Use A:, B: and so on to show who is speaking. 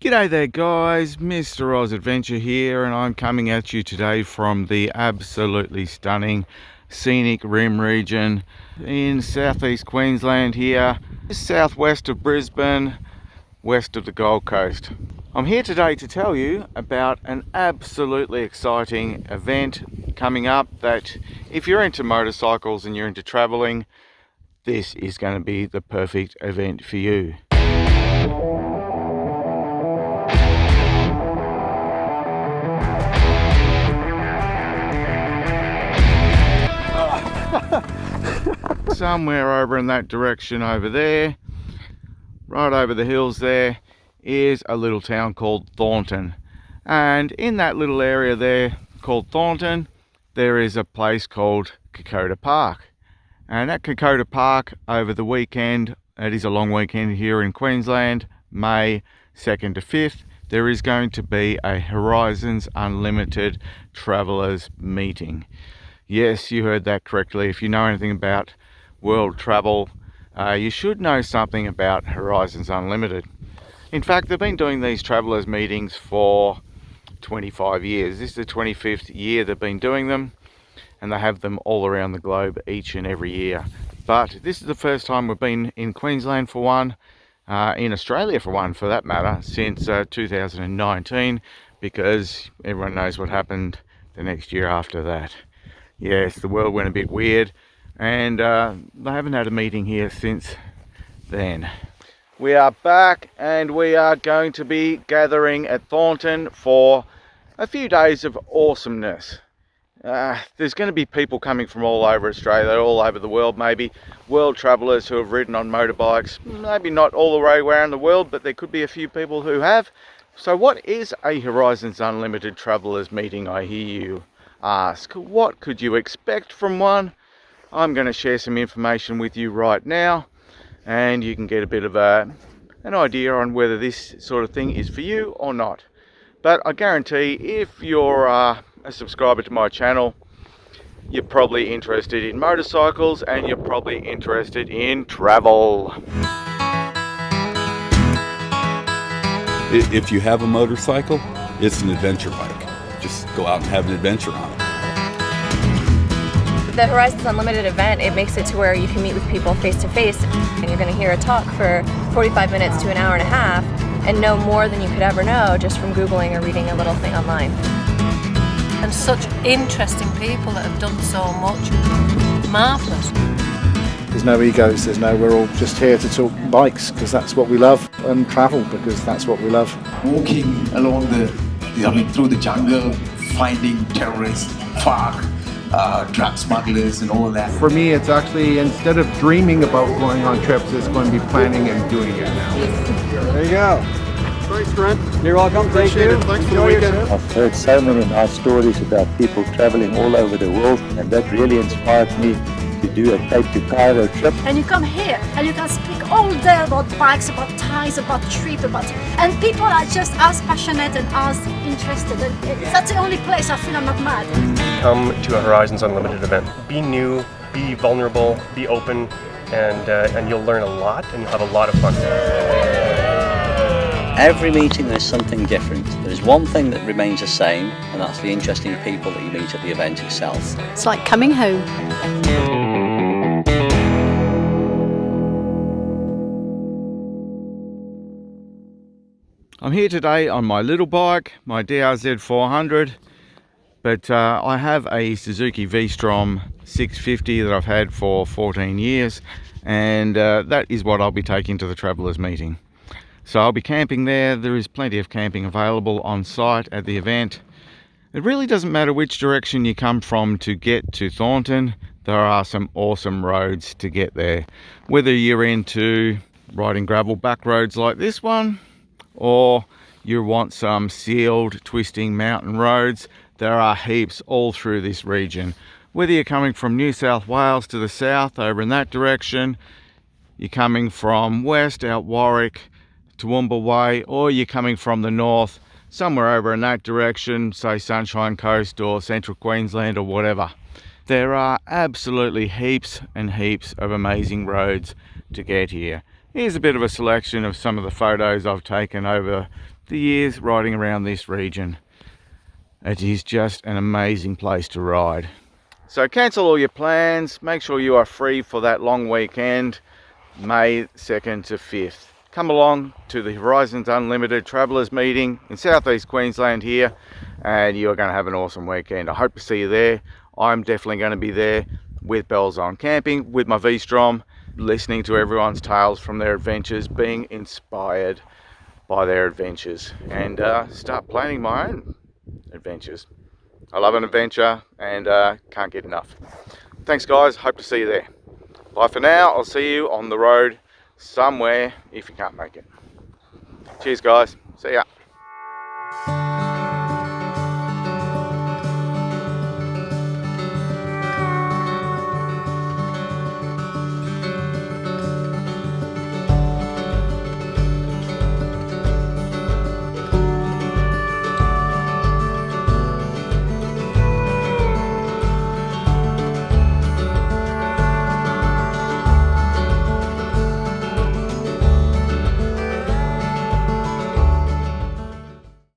A: G'day there guys, Mr. Oz Adventure here, and I'm coming at you today from the absolutely stunning scenic Rim region in South East Queensland here, southwest of Brisbane, west of the Gold Coast. I'm here today to tell you about an absolutely exciting event coming up that if you're into motorcycles and you're into travelling, this is going to be the perfect event for you. Somewhere over in that direction over there, right over the hills there, is a little town called Thornton. And in that little area there called Thornton, there is a place called Kokoda Park. And at Kokoda Park over the weekend, it is a long weekend here in Queensland, May 2nd to 5th, there is going to be a Horizons Unlimited Travellers meeting. Yes, you heard that correctly. If you know anything about world travel, you should know something about Horizons Unlimited. In fact, they've been doing these Travellers meetings for 25 years. This is the 25th year they've been doing them, and they have them all around the globe each and every year. But this is the first time we've been in Queensland for one, in Australia for one for that matter, since 2019, because everyone knows what happened the next year after that. Yes, the world went a bit weird, and they haven't had a meeting here since then. We are back, and we are going to be gathering at Thornton for a few days of awesomeness. There's going to be people coming from all over Australia, all over the world, maybe world travellers who have ridden on motorbikes, maybe not all the way around the world, but there could be a few people who have. So what is a Horizons Unlimited Travellers meeting, I hear you ask? What could you expect from one? I'm going to share some information with you right now, and you can get a bit of an idea on whether this sort of thing is for you or not. But I guarantee if you're a subscriber to my channel, you're probably interested in motorcycles and you're probably interested in travel.
B: If you have a motorcycle, it's an adventure bike. Just go out and have an adventure on it.
C: The Horizons Unlimited event, it makes it to where you can meet with people face to face, and you're going to hear a talk for 45 minutes to an hour and a half and know more than you could ever know just from Googling or reading a little thing online.
D: And such interesting people that have done so much. Marvellous.
E: There's no egos, we're all just here to talk bikes because that's what we love, and travel because that's what we love.
F: Walking along through the jungle, finding terrorists, FARC, drug smugglers and all of that.
G: For me, it's actually, instead of dreaming about going on trips, it's going to be planning and doing it now.
H: There you go.
G: Thanks, Trent.
H: You're welcome. Thank you.
G: Thanks for the weekend.
I: I've heard so many nice stories about people traveling all over the world, and that really inspired me to do a Cape to Cairo trip.
J: And you come here and you can speak all day about bikes, about tires, about trip, and people are just as passionate and as interested. And that's the only place I feel I'm not mad.
K: Come to a Horizons Unlimited event. Be new, be vulnerable, be open, and you'll learn a lot and you'll have a lot of fun.
I: Every meeting there's something different. There's one thing that remains the same, and that's the interesting people that you meet at the event itself.
J: It's like coming home.
A: I'm here today on my little bike, my DRZ 400, but I have a Suzuki V-Strom 650 that I've had for 14 years, and that is what I'll be taking to the Travellers meeting. So I'll be camping there. There is plenty of camping available on site at the event. It really doesn't matter which direction you come from to get to Thornton. There are some awesome roads to get there. Whether you're into riding gravel back roads like this one, or you want some sealed, twisting mountain roads, there are heaps all through this region. Whether you're coming from New South Wales to the south over in that direction, you're coming from west out Warwick, Toowoomba Way, or you're coming from the north, somewhere over in that direction, say Sunshine Coast or Central Queensland or whatever. There are absolutely heaps and heaps of amazing roads to get here. Here's a bit of a selection of some of the photos I've taken over the years riding around this region. It is just an amazing place to ride. So cancel all your plans. Make sure you are free for that long weekend, May 2nd to 5th. Come along to the Horizons Unlimited Travellers meeting in South East Queensland here, and you're going to have an awesome weekend. I hope to see you there. I'm definitely going to be there with bells on, camping with my V-Strom, listening to everyone's tales from their adventures, being inspired by their adventures, and start planning my own adventures. I love an adventure and can't get enough. Thanks guys, hope to see you there. Bye for now. I'll see you on the road somewhere if you can't make it. Cheers guys, see ya.